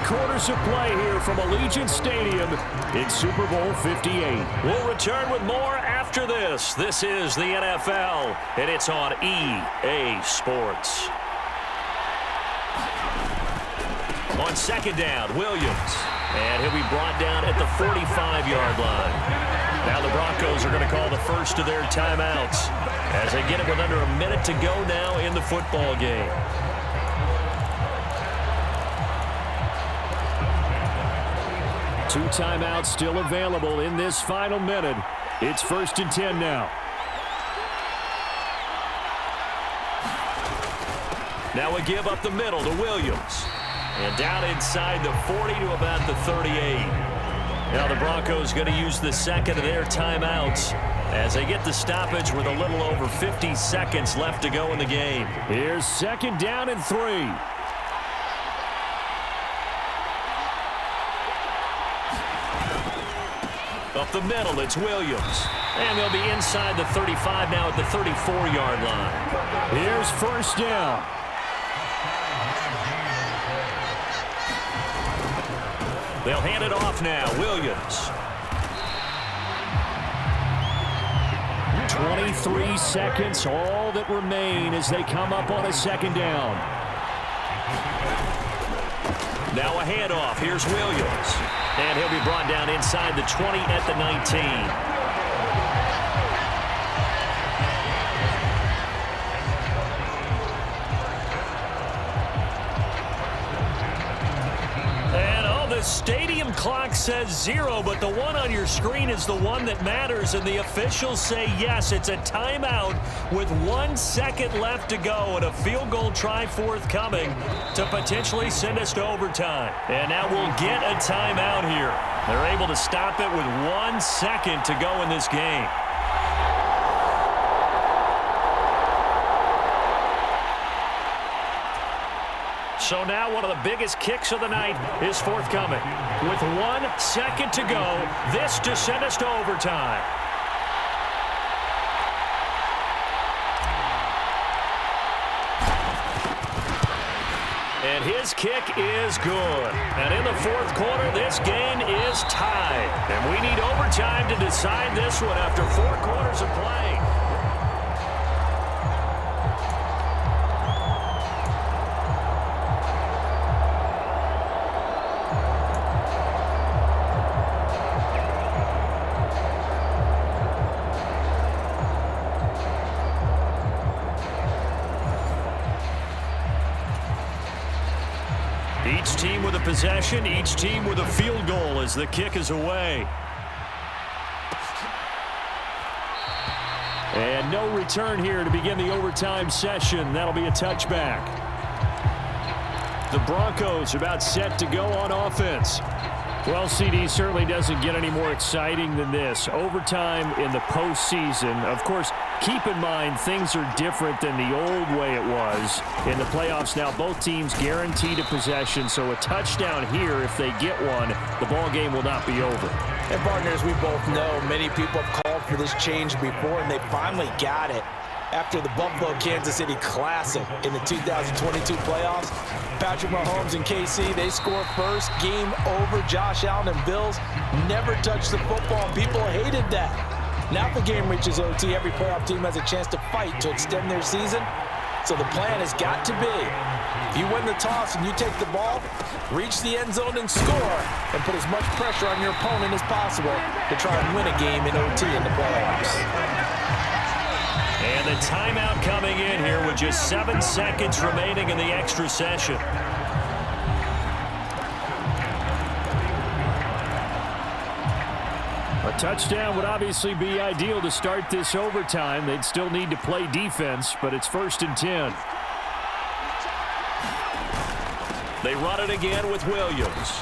quarters of play here from Allegiant Stadium in Super Bowl 58. We'll return with more after this. This is the NFL, and it's on EA Sports. On second down, Williams. And he'll be brought down at the 45-yard line. Now the Broncos are going to call the first of their timeouts as they get it with under a minute to go now in the football game. Two timeouts still available in this final minute. It's 1st and 10 now. Now we give up the middle to Williams. And down inside the 40 to about the 38. Now the Broncos going to use the second of their timeouts as they get the stoppage with a little over 50 seconds left to go in the game. Here's 2nd down and 3. Up the middle, it's Williams. And they'll be inside the 35 now at the 34-yard line. Here's 1st down. They'll hand it off now. Williams. 23 seconds, all that remain as they come up on a 2nd down. Now a handoff. Here's Williams. And he'll be brought down inside the 20 at the 19. The stadium clock says 0, but the one on your screen is the one that matters, and the officials say yes, it's a timeout with 1 second left to go and a field goal try forthcoming to potentially send us to overtime. And now we'll get a timeout here. They're able to stop it with 1 second to go in this game. So now one of the biggest kicks of the night is forthcoming. With 1 second to go, this to send us to overtime. And his kick is good. And in the 4th quarter, this game is tied. And we need overtime to decide this one after 4 quarters of play. Each team with a possession, each team with a field goal as the kick is away. And no return here to begin the overtime session. That'll be a touchback. The Broncos about set to go on offense. Well, CD, certainly doesn't get any more exciting than this. Overtime in the postseason. Of course, keep in mind things are different than the old way it was. In the playoffs now, both teams guaranteed a possession, so a touchdown here, if they get one, the ball game will not be over. And partners, we both know many people have called for this change before, and they finally got it. After the Buffalo-Kansas City Classic in the 2022 playoffs, Patrick Mahomes and KC, they score first, game over. Josh Allen and Bills never touched the football. People hated that. Now if the game reaches OT, every playoff team has a chance to fight to extend their season. So the plan has got to be, if you win the toss and you take the ball, reach the end zone and score, and put as much pressure on your opponent as possible to try and win a game in OT in the playoffs. And the timeout coming in here with just 7 seconds remaining in the extra session. A touchdown would obviously be ideal to start this overtime. They'd still need to play defense, but it's 1st and 10. They run it again with Williams.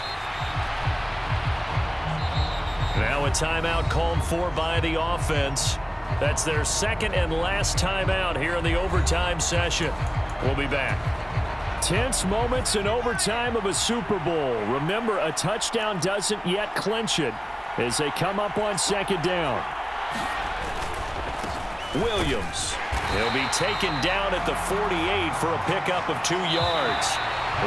Now a timeout called for by the offense. That's their second and last timeout here in the overtime session. We'll be back. Tense moments in overtime of a Super Bowl. Remember, a touchdown doesn't yet clinch it as they come up on 2nd down. Williams. He'll be taken down at the 48 for a pickup of 2 yards.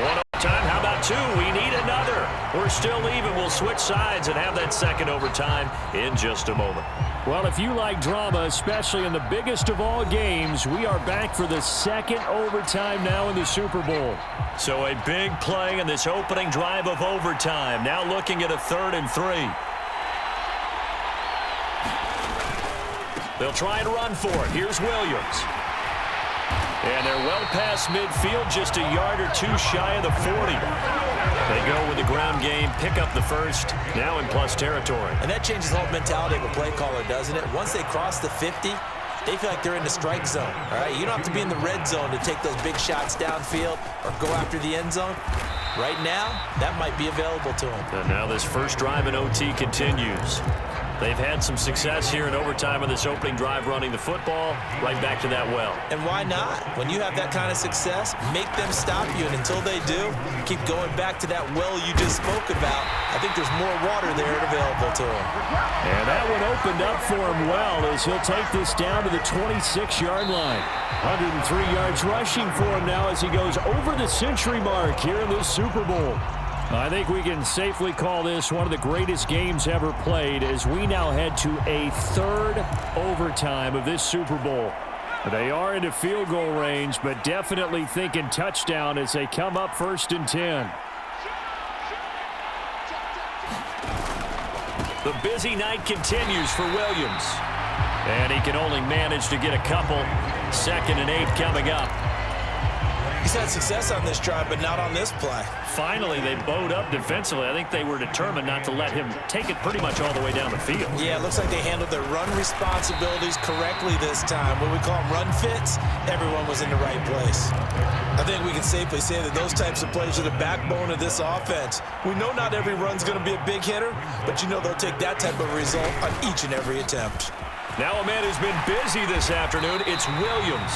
1 time, how about 2. We need another. We're still even. We'll switch sides and have that second overtime in just a moment. Well, if you like drama, especially in the biggest of all games, we are back for the second overtime now in the Super Bowl. So a big play in this opening drive of overtime. Now looking at a 3rd and 3. They'll try and run for it. Here's Williams. And they're well past midfield, just a yard or 2 shy of the 40. They go with the ground game, pick up the first, now in plus territory. And that changes the whole mentality of a play caller, doesn't it? Once they cross the 50, they feel like they're in the strike zone. All right, you don't have to be in the red zone to take those big shots downfield or go after the end zone. Right now, that might be available to them. And now this first drive in OT continues. They've had some success here in overtime on this opening drive running the football right back to that well. And why not? When you have that kind of success, make them stop you. And until they do, keep going back to that well you just spoke about. I think there's more water there available to him. And that one opened up for him well as he'll take this down to the 26-yard line. 103 yards rushing for him now as he goes over the century mark here in this Super Bowl. I think we can safely call this one of the greatest games ever played as we now head to a 3rd overtime of this Super Bowl. They are into field goal range, but definitely thinking touchdown as they come up 1st and 10. The busy night continues for Williams. And he can only manage to get a couple. 2nd and 8 coming up. He's had success on this drive, but not on this play. Finally, they bowed up defensively. I think they were determined not to let him take it pretty much all the way down the field. Yeah, it looks like they handled their run responsibilities correctly this time. What we call them run fits, everyone was in the right place. I think we can safely say that those types of plays are the backbone of this offense. We know not every run's going to be a big hitter, but you know they'll take that type of result on each and every attempt. Now a man who's been busy this afternoon, it's Williams.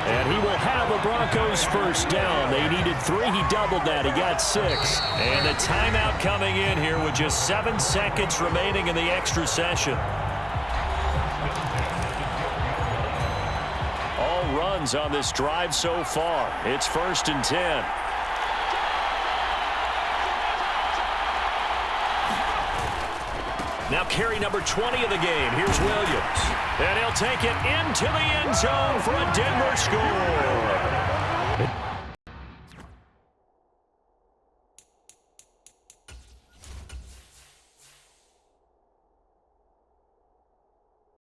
And he will have a Broncos first down. They needed 3. He doubled that. He got 6. And the timeout coming in here with just 7 seconds remaining in the extra session. All runs on this drive so far. It's 1st and 10. Now carry number 20 of the game. Here's Williams. And he'll take it into the end zone for a Denver score.